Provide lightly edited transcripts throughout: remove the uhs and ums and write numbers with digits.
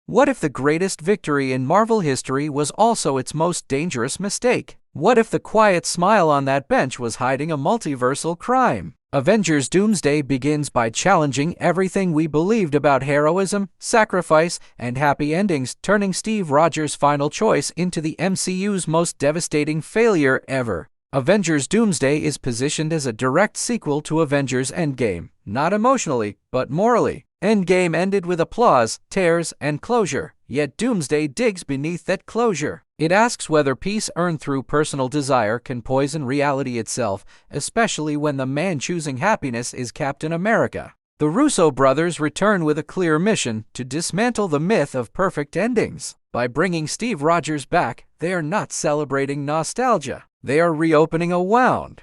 What if the greatest victory in Marvel history was also its most dangerous mistake? What if the quiet smile on that bench was hiding a multiversal crime? Avengers Doomsday begins by challenging everything we believed about heroism, sacrifice, and happy endings, turning Steve Rogers' final choice into the MCU's most devastating failure ever. Avengers Doomsday is positioned as a direct sequel to Avengers Endgame, not emotionally, but morally. Endgame ended with applause, tears, and closure, yet Doomsday digs beneath that closure. It asks whether peace earned through personal desire can poison reality itself, especially when the man choosing happiness is Captain America. The Russo brothers return with a clear mission: to dismantle the myth of perfect endings. By bringing Steve Rogers back, they are not celebrating nostalgia. They are reopening a wound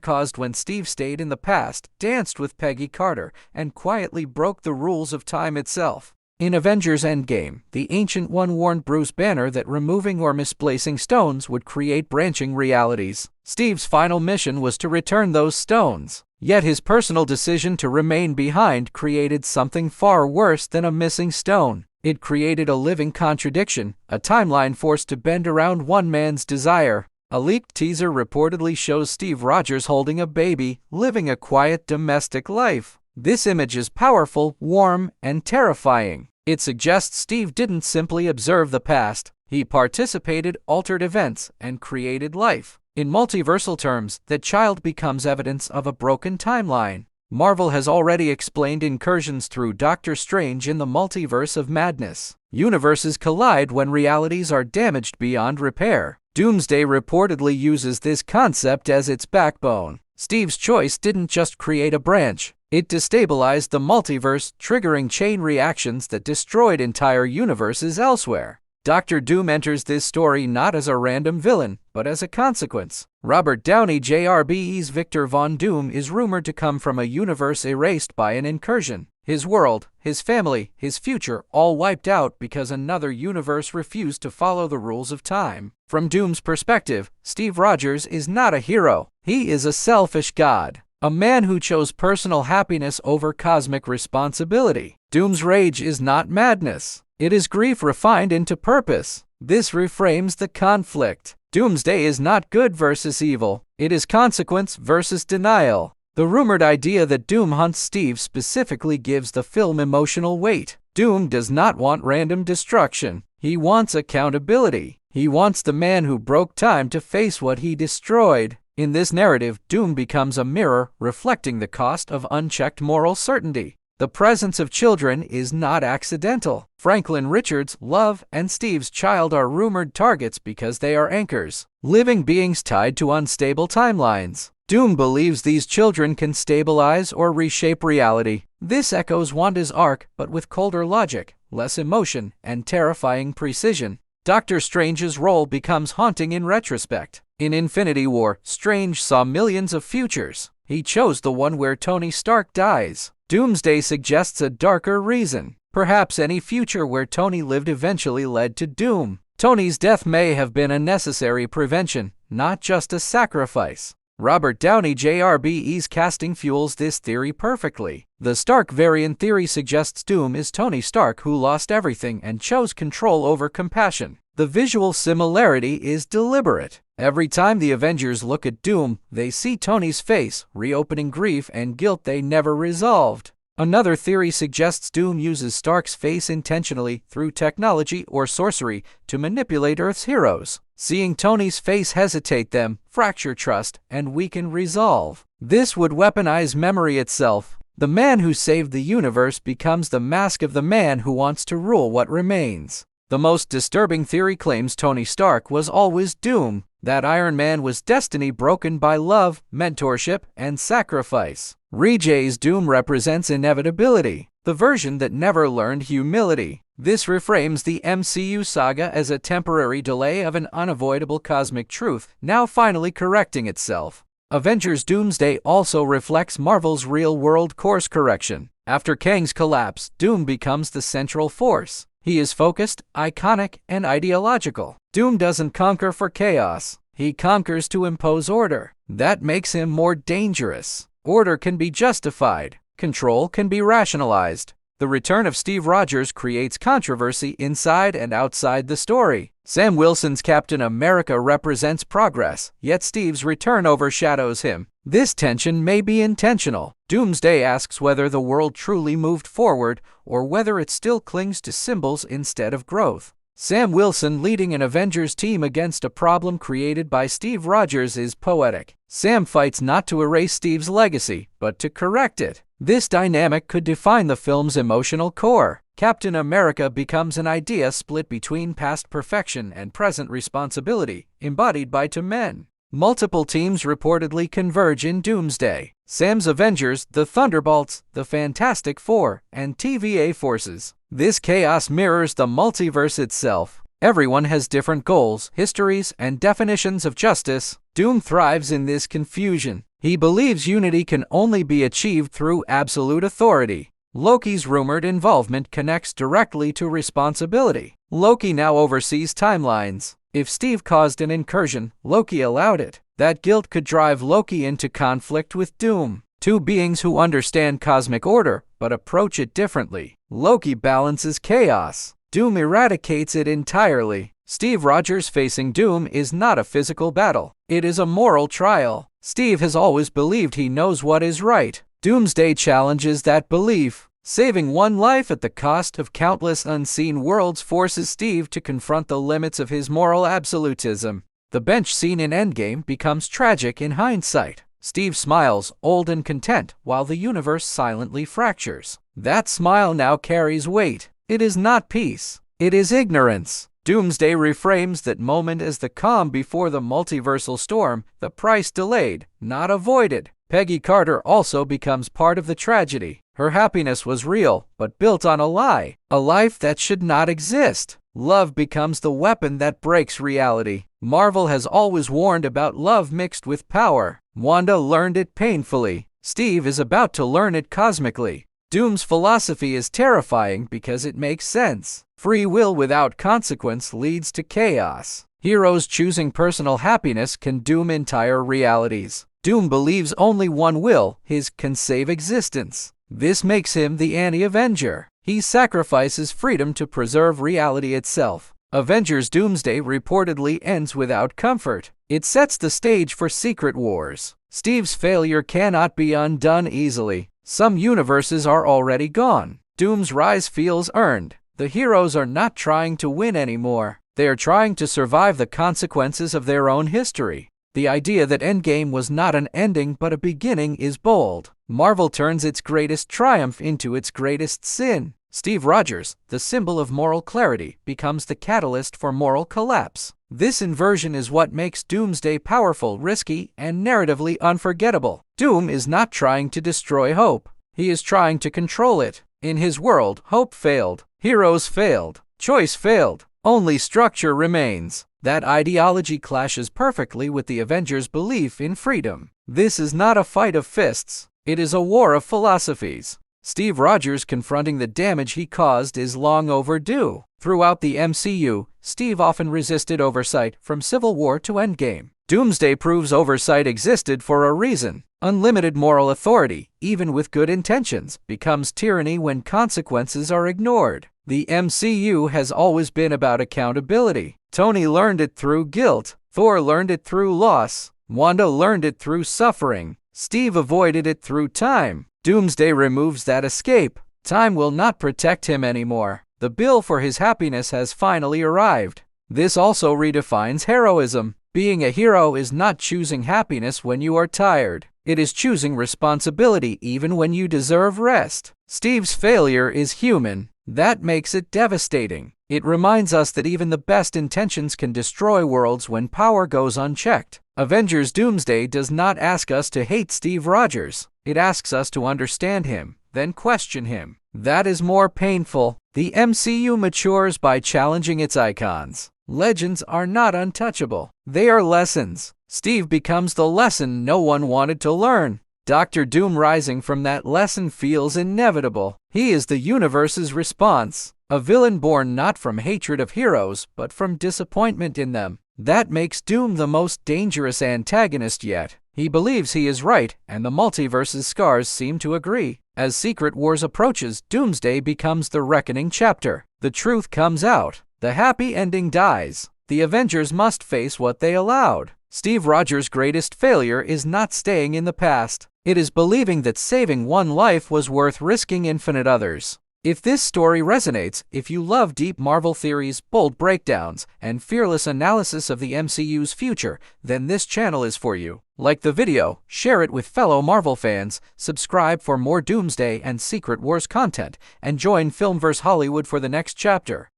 caused when Steve stayed in the past, danced with Peggy Carter, and quietly broke the rules of time itself. In Avengers Endgame, the Ancient One warned Bruce Banner that removing or misplacing stones would create branching realities. Steve's final mission was to return those stones. Yet his personal decision to remain behind created something far worse than a missing stone. It created a living contradiction, a timeline forced to bend around one man's desire. A leaked teaser reportedly shows Steve Rogers holding a baby, living a quiet domestic life. This image is powerful, warm, and terrifying. It suggests Steve didn't simply observe the past. He participated, altered events, and created life. In multiversal terms, the child becomes evidence of a broken timeline. Marvel has already explained incursions through Doctor Strange in the multiverse of madness. Universes collide when realities are damaged beyond repair. Doomsday reportedly uses this concept as its backbone. Steve's choice didn't just create a branch. It destabilized the multiverse, triggering chain reactions that destroyed entire universes elsewhere. Dr. Doom enters this story not as a random villain, but as a consequence. Robert Downey Jr.'s Victor Von Doom is rumored to come from a universe erased by an incursion. His world, his family, his future, all wiped out because another universe refused to follow the rules of time. From Doom's perspective, Steve Rogers is not a hero. He is a selfish god. A man who chose personal happiness over cosmic responsibility. Doom's rage is not madness. It is grief refined into purpose. This reframes the conflict. Doomsday is not good versus evil. It is consequence versus denial. The rumored idea that Doom hunts Steve specifically gives the film emotional weight. Doom does not want random destruction. He wants accountability. He wants the man who broke time to face what he destroyed. In this narrative, Doom becomes a mirror reflecting the cost of unchecked moral certainty. The presence of children is not accidental. Franklin Richards' love and Steve's child are rumored targets because they are anchors, living beings tied to unstable timelines. Doom believes these children can stabilize or reshape reality. This echoes Wanda's arc, but with colder logic, less emotion, and terrifying precision. Doctor Strange's role becomes haunting in retrospect. In Infinity War, Strange saw millions of futures. He chose the one where Tony Stark dies. Doomsday suggests a darker reason. Perhaps any future where Tony lived eventually led to Doom. Tony's death may have been a necessary prevention, not just a sacrifice. Robert Downey Jr.'s casting fuels this theory perfectly. The Stark variant theory suggests Doom is Tony Stark who lost everything and chose control over compassion. The visual similarity is deliberate. Every time the Avengers look at Doom, they see Tony's face, reopening grief and guilt they never resolved. Another theory suggests Doom uses Stark's face intentionally through technology or sorcery to manipulate Earth's heroes. Seeing Tony's face hesitate them, fracture trust, and weaken resolve. This would weaponize memory itself. The man who saved the universe becomes the mask of the man who wants to rule what remains. The most disturbing theory claims Tony Stark was always Doom, that Iron Man was destiny broken by love, mentorship, and sacrifice. Rejay's Doom represents inevitability, the version that never learned humility. This reframes the MCU saga as a temporary delay of an unavoidable cosmic truth, now finally correcting itself. Avengers Doomsday also reflects Marvel's real-world course correction. After Kang's collapse, Doom becomes the central force. He is focused, iconic, and ideological. Doom doesn't conquer for chaos. He conquers to impose order. That makes him more dangerous. Order can be justified. Control can be rationalized. The return of Steve Rogers creates controversy inside and outside the story. Sam Wilson's Captain America represents progress, yet Steve's return overshadows him. This tension may be intentional. Doomsday asks whether the world truly moved forward or whether it still clings to symbols instead of growth. Sam Wilson leading an Avengers team against a problem created by Steve Rogers is poetic. Sam fights not to erase Steve's legacy, but to correct it. This dynamic could define the film's emotional core. Captain America becomes an idea split between past perfection and present responsibility, embodied by two men. Multiple teams reportedly converge in Doomsday. Sam's Avengers, the Thunderbolts, the Fantastic Four, and TVA forces. This chaos mirrors the multiverse itself. Everyone has different goals, histories, and definitions of justice. Doom thrives in this confusion. He believes unity can only be achieved through absolute authority. Loki's rumored involvement connects directly to responsibility. Loki now oversees timelines. If Steve caused an incursion, Loki allowed it. That guilt could drive Loki into conflict with Doom. Two beings who understand cosmic order, but approach it differently. Loki balances chaos. Doom eradicates it entirely. Steve Rogers facing Doom is not a physical battle. It is a moral trial. Steve has always believed he knows what is right. Doomsday challenges that belief. Saving one life at the cost of countless unseen worlds forces Steve to confront the limits of his moral absolutism. The bench scene in Endgame becomes tragic in hindsight. Steve smiles, old and content, while the universe silently fractures. That smile now carries weight. It is not peace. It is ignorance. Doomsday reframes that moment as the calm before the multiversal storm, the price delayed, not avoided. Peggy Carter also becomes part of the tragedy. Her happiness was real, but built on a lie, a life that should not exist. Love becomes the weapon that breaks reality. Marvel has always warned about love mixed with power. Wanda learned it painfully. Steve is about to learn it cosmically. Doom's philosophy is terrifying because it makes sense. Free will without consequence leads to chaos. Heroes choosing personal happiness can doom entire realities. Doom believes only one will, his, can save existence. This makes him the anti-Avenger. He sacrifices freedom to preserve reality itself. Avengers Doomsday reportedly ends without comfort. It sets the stage for secret wars. Steve's failure cannot be undone easily. Some universes are already gone. Doom's rise feels earned. The heroes are not trying to win anymore. They are trying to survive the consequences of their own history. The idea that Endgame was not an ending but a beginning is bold. Marvel turns its greatest triumph into its greatest sin. Steve Rogers, the symbol of moral clarity, becomes the catalyst for moral collapse. This inversion is what makes Doomsday powerful, risky, and narratively unforgettable. Doom is not trying to destroy hope. He is trying to control it. In his world, hope failed. Heroes failed. Choice failed. Only structure remains. That ideology clashes perfectly with the Avengers' belief in freedom. This is not a fight of fists. It is a war of philosophies. Steve Rogers confronting the damage he caused is long overdue. Throughout the MCU, Steve often resisted oversight, from Civil War to Endgame. Doomsday proves oversight existed for a reason. Unlimited moral authority, even with good intentions, becomes tyranny when consequences are ignored. The MCU has always been about accountability. Tony learned it through guilt. Thor learned it through loss. Wanda learned it through suffering. Steve avoided it through time. Doomsday removes that escape. Time will not protect him anymore. The bill for his happiness has finally arrived. This also redefines heroism. Being a hero is not choosing happiness when you are tired. It is choosing responsibility even when you deserve rest. Steve's failure is human. That makes it devastating. It reminds us that even the best intentions can destroy worlds when power goes unchecked. Avengers Doomsday does not ask us to hate Steve Rogers. It asks us to understand him, then question him. That is more painful. The MCU matures by challenging its icons. Legends are not untouchable. They are lessons. Steve becomes the lesson no one wanted to learn. Dr. Doom rising from that lesson feels inevitable. He is the universe's response. A villain born not from hatred of heroes, but from disappointment in them. That makes Doom the most dangerous antagonist yet. He believes he is right, and the multiverse's scars seem to agree. As Secret Wars approaches, Doomsday becomes the reckoning chapter. The truth comes out. The happy ending dies. The Avengers must face what they allowed. Steve Rogers' greatest failure is not staying in the past. It is believing that saving one life was worth risking infinite others. If this story resonates, if you love deep Marvel theories, bold breakdowns, and fearless analysis of the MCU's future, then this channel is for you. Like the video, share it with fellow Marvel fans, subscribe for more Doomsday and Secret Wars content, and join FilmVerse Hollywood for the next chapter.